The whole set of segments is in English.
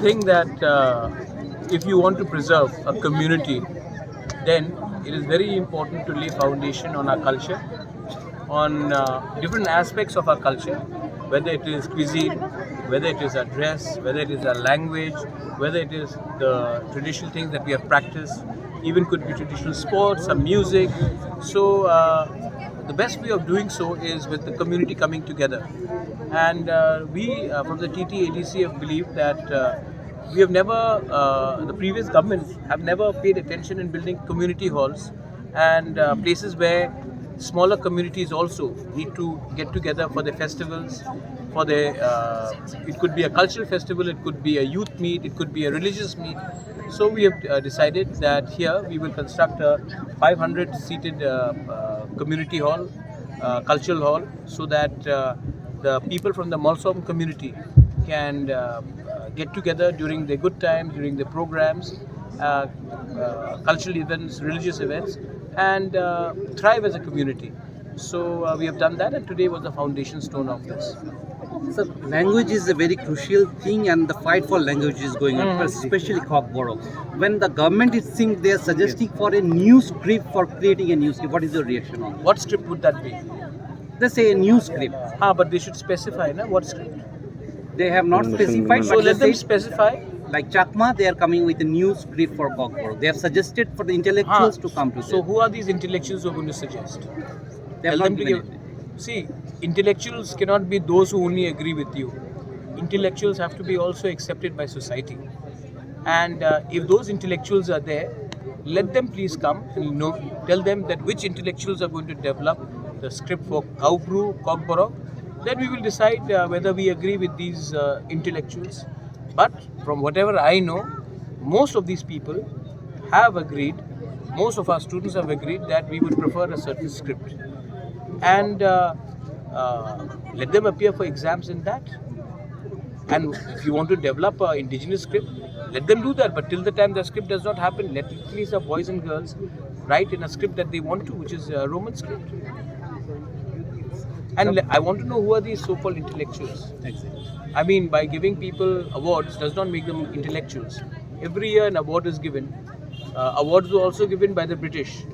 think that if you want to preserve a community, then it is very important to lay foundation on our culture, on different aspects of our culture, whether it is cuisine, whether it is our dress, whether it is our language, whether it is the traditional things that we have practiced, even could be traditional sports, some music. So the best way of doing so is with the community coming together. And we from the TTADC have believed that we have never, the previous governments have never paid attention in building community halls and places where smaller communities also need to get together for their festivals, for their, it could be a cultural festival, it could be a youth meet, it could be a religious meet. So we have decided that here we will construct a 500 seated community hall, cultural hall, so that the people from the Malsom community can get together during their good times, during their programs, cultural events, religious events, and thrive as a community. So we have done that, and today was the foundation stone of this. So language is a very crucial thing, and the fight for language is going on, especially Kokborok. When the government is saying they are suggesting for a new script for creating a new script, what is your reaction on that? What script would that be? They say a new script. But they should specify, na, what script. They have not specified, So but let they them say, specify. like Chakma, they are coming with a new script for Kokborok. They have suggested for the intellectuals to come to So them. who are these intellectuals who are going to suggest? They have Tell not them to given give. it. See, intellectuals cannot be those who only agree with you. Intellectuals have to be also accepted by society. And if those intellectuals are there, let them please come and tell them that which intellectuals are going to develop the script for Kaupru, Kokborok. Then we will decide whether we agree with these intellectuals. But from whatever I know, most of these people have agreed, most of our students have agreed that we would prefer a certain script. And let them appear for exams in that. And if you want to develop an indigenous script, let them do that. But till the time the script does not happen, let at least our boys and girls write in a script that they want to, which is a Roman script. And I want to know who are these so-called intellectuals. Exactly. I mean, by giving people awards does not make them intellectuals. Every year an award is given. Awards were also given by the British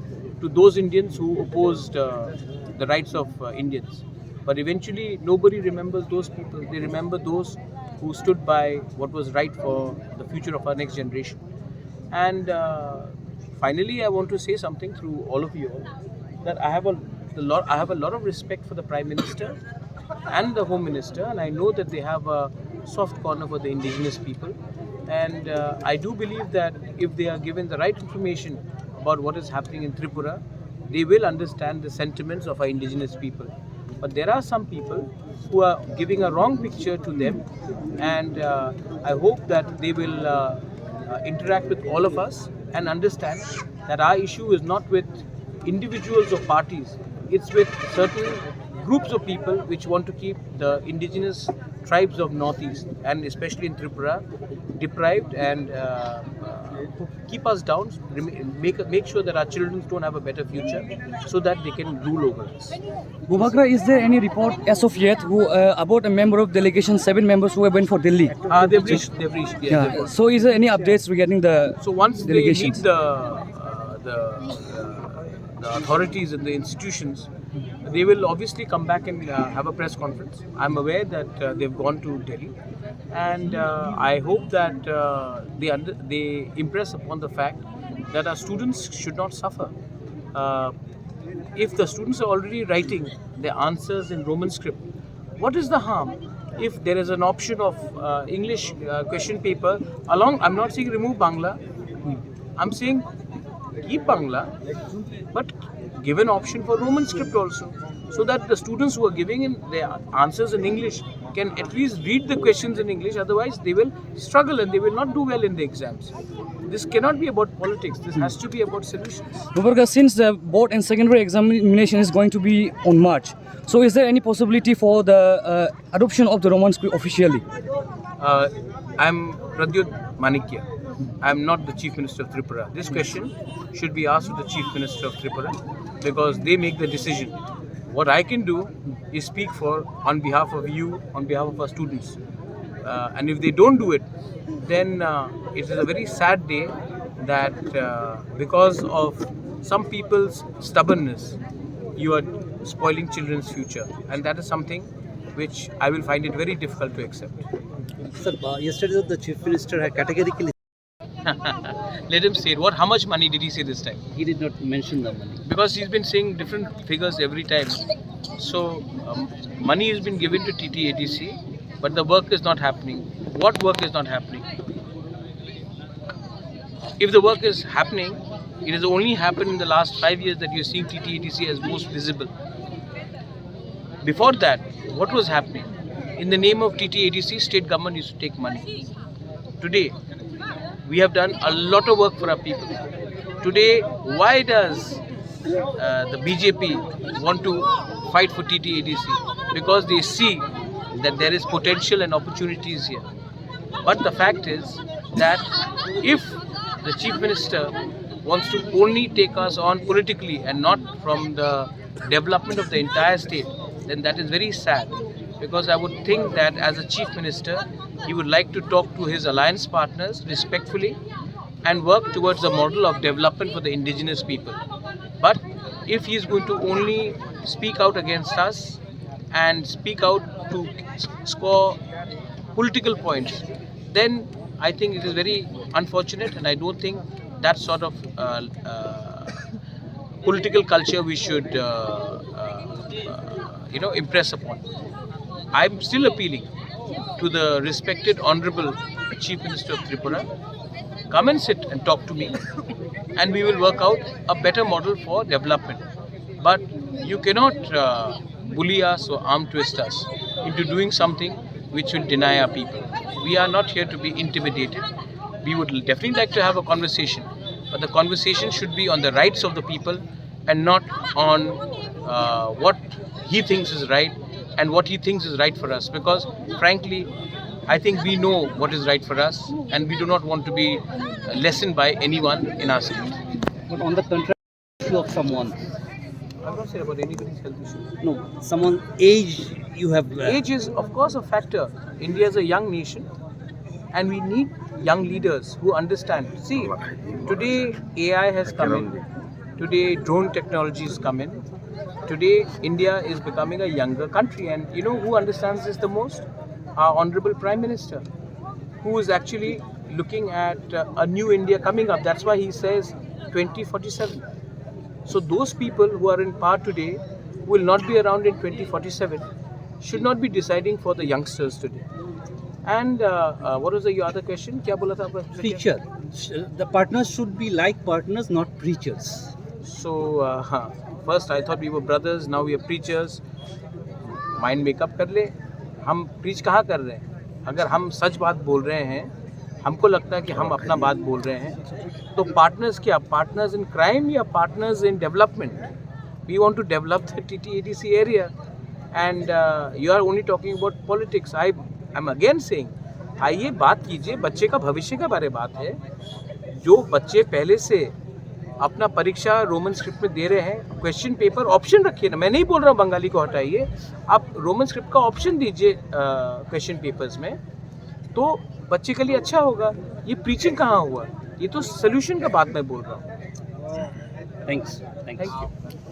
to those Indians who opposed the rights of Indians. But eventually nobody remembers those people. They remember those who stood by what was right for the future of our next generation. And finally, I want to say something through all of you all, that I have a lot of respect for the Prime Minister and the Home Minister, and I know that they have a soft corner for the indigenous people. And I do believe that if they are given the right information about what is happening in Tripura, they will understand the sentiments of our indigenous people. But there are some people who are giving a wrong picture to them, and I hope that they will interact with all of us and understand that our issue is not with individuals or parties, it's with certain groups of people which want to keep the indigenous tribes of Northeast, and especially in Tripura, deprived and keep us down, make sure that our children don't have a better future, so that they can rule over us. Bubakra, is there any report as of yet about a member of delegation, 7 members who have went for Delhi? They've reached. Yeah. So is there any updates regarding the So once delegations? they meet the authorities and the institutions, they will obviously come back and have a press conference. I'm aware that they've gone to Delhi, and I hope that they impress upon the fact that our students should not suffer. If the students are already writing their answers in Roman script, what is the harm if there is an option of English question paper along? I'm not saying remove Bangla. I'm saying keep Bangla, but give an option for Roman script also, so that the students who are giving in their answers in English can at least read the questions in English. Otherwise, they will struggle and they will not do well in the exams. This cannot be about politics. This has to be about solutions. Bubakra, since the board and secondary examination is going to be on March, so is there any possibility for the adoption of the Roman script officially? I'm Pradyut Manikya. I'm not the Chief Minister of Tripura. This question should be asked to the Chief Minister of Tripura, because they make the decision. What I can do is speak on behalf of you, on behalf of our students. and if they don't do it, then it is a very sad day that because of some people's stubbornness, you are spoiling children's future, and that is something which I will find it very difficult to accept. Sir, yesterday the Chief Minister had categorically Let him say it. How much money did he say this time? he did not mention the money. Because he's been saying different figures every time. So money has been given to TTADC, but the work is not happening. What work is not happening? If the work is happening, it has only happened in the last 5 years that you're seeing TTADC as most visible. Before that, what was happening? In the name of TTADC, state government used to take money. Today, we have done a lot of work for our people. Today, why does the BJP want to fight for TTADC? Because they see that there is potential and opportunities here. But the fact is that if the Chief Minister wants to only take us on politically and not from the development of the entire state, then that is very sad. Because I would think that as a Chief Minister, he would like to talk to his alliance partners respectfully and work towards a model of development for the indigenous people. But if he is going to only speak out against us and speak out to score political points, then I think it is very unfortunate, and I don't think that sort of political culture we should impress upon. I'm still appealing to the respected Honorable Chief Minister of Tripura. Come and sit and talk to me, and we will work out a better model for development. But you cannot bully us or arm twist us into doing something which will deny our people. We are not here to be intimidated. We would definitely like to have a conversation, but the conversation should be on the rights of the people and not on what he thinks is right and what he thinks is right for us. Because frankly, I think we know what is right for us, and we do not want to be lessened by anyone in our state. But on the contrary, issue of someone, I'm not saying about anybody's health issue. no, someone age you have. Age is, of course, a factor. India is a young nation, and we need young leaders who understand. See, today AI has come in. Today drone technology has come in. Today India is becoming a younger country, and you know who understands this the most? Our Honorable Prime Minister, who is actually looking at a new India coming up. That's why he says 2047. So those people who are in power today, who will not be around in 2047, should not be deciding for the youngsters today. And what was your other question? क्या बोला था आपने? Preacher. The partners should be like partners, not preachers. So first I thought we were brothers, now we are preachers. Mind make up कर ले. हम preach कहाँ कर रहे हैं? अगर हम सच बात बोल रहे हैं, हमको लगता है कि हम अपना बात बोल रहे हैं, तो partners क्या? Partners in crime या partners in development? We want to develop the TTADC area, and you are only talking about politics. I'm again saying, आइए बात कीजिए, बच्चे का भविष्य के बारे में बात है. जो बच्चे पहले से अपना परीक्षा रोमन स्क्रिप्ट में दे रहे हैं, क्वेश्चन पेपर ऑप्शन रखिए ना. मैं नहीं बोल रहा हूँ बंगाली को हटाइए, आप रोमन स्क्रिप्ट का ऑप्शन दीजिए क्वेश्चन पेपर्स में, तो बच्चे के लिए अच्छा होगा. ये प्रीचिंग कहाँ हुआ? ये तो सोल्यूशन का बात मैं बोल रहा हूँ. Thanks. Thank you.